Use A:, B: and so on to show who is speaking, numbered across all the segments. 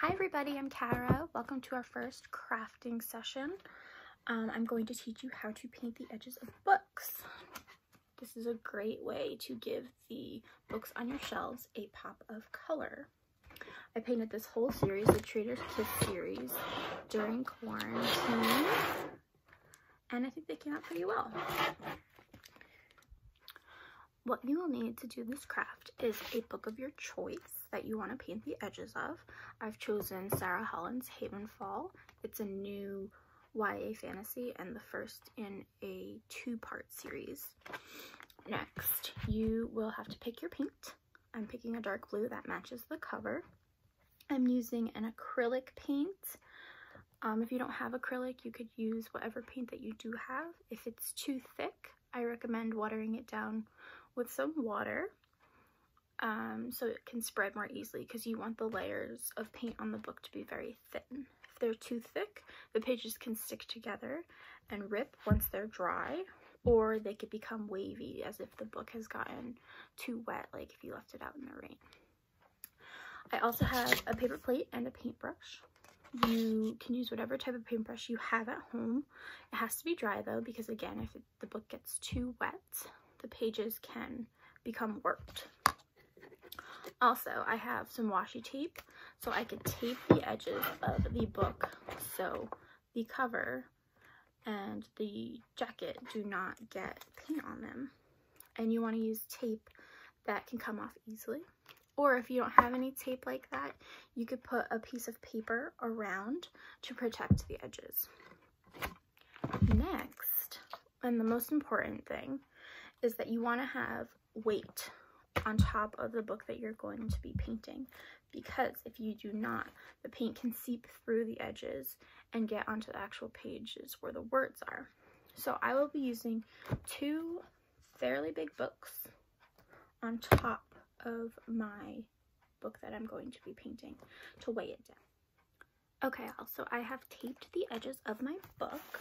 A: Hi everybody, I'm Kara. Welcome to our first crafting session. I'm going to teach you how to paint the edges of books. This is a great way to give the books on your shelves a pop of color. I painted this whole series, the Trader's Kiss series, during quarantine, and I think they came out pretty well. What you will need to do this craft is a book of your choice that you want to paint the edges of. I've chosen Sarah Holland's Havenfall. It's a new YA fantasy and the first in a two-part series. Next, you will have to pick your paint. I'm picking a dark blue that matches the cover. I'm using an acrylic paint. If you don't have acrylic, you could use whatever paint that you do have. If it's too thick, I recommend watering it down with some water so it can spread more easily, because you want the layers of paint on the book to be very thin. If they're too thick, the pages can stick together and rip once they're dry, or they could become wavy as if the book has gotten too wet, like if you left it out in the rain. I also have a paper plate and a paintbrush. You can use whatever type of paintbrush you have at home. It has to be dry though, because again, if the book gets too wet, the pages can become warped. Also, I have some washi tape, so I could tape the edges of the book so the cover and the jacket do not get paint on them. And you want to use tape that can come off easily. Or if you don't have any tape like that, you could put a piece of paper around to protect the edges. Next, and the most important thing, is that you want to have weight on top of the book that you're going to be painting, because if you do not, the paint can seep through the edges and get onto the actual pages where the words are. So I will be using two fairly big books on top of my book that I'm going to be painting to weigh it down. Okay, also I have taped the edges of my book.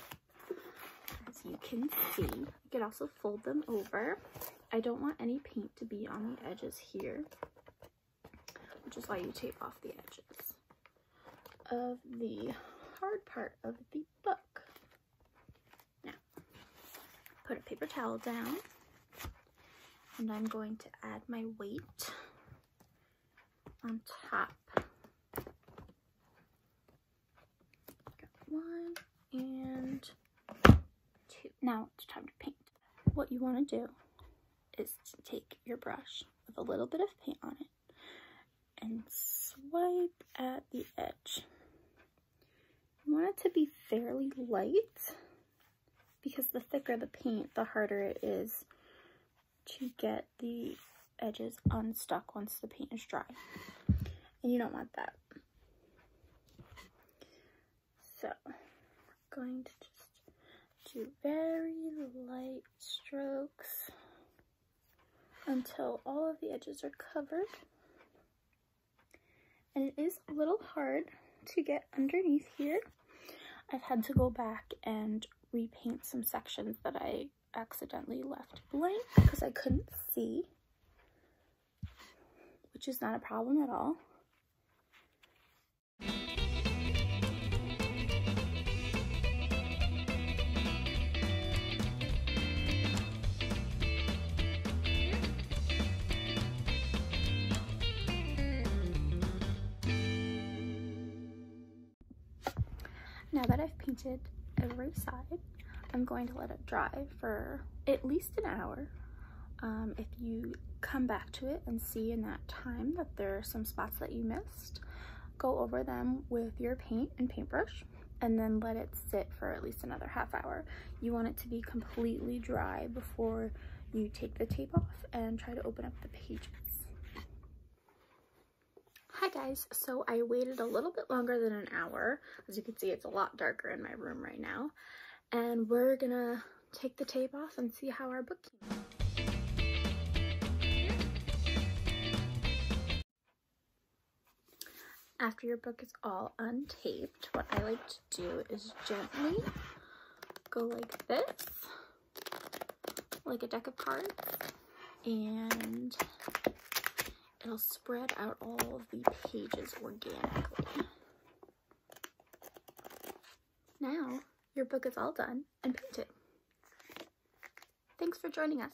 A: As you can see, you could also fold them over. I don't want any paint to be on the edges here, which is why you tape off the edges of the hard part of the book. Now, put a paper towel down, and I'm going to add my weight on top. Got one and two. Now it's time to paint. What you want to do is to take your brush with a little bit of paint on it and swipe at the edge. You want it to be fairly light, because the thicker the paint, the harder it is to get the edges unstuck once the paint is dry, and you don't want that. So we're going to just do very light strokes until all of the edges are covered. And it is a little hard to get underneath here. I've had to go back and repaint some sections that I accidentally left blank because I couldn't see, which is not a problem at all. Now that I've painted every side, I'm going to let it dry for at least an hour. If you come back to it and see in that time that there are some spots that you missed, go over them with your paint and paintbrush, and then let it sit for at least another half hour. You want it to be completely dry before you take the tape off and try to open up the pages. Hi guys, so I waited a little bit longer than an hour. As you can see, it's a lot darker in my room right now. And we're gonna take the tape off and see how our book came out. After your book is all untaped, what I like to do is gently go like this, like a deck of cards, and it'll spread out all of the pages organically. Now, your book is all done and painted. Thanks for joining us.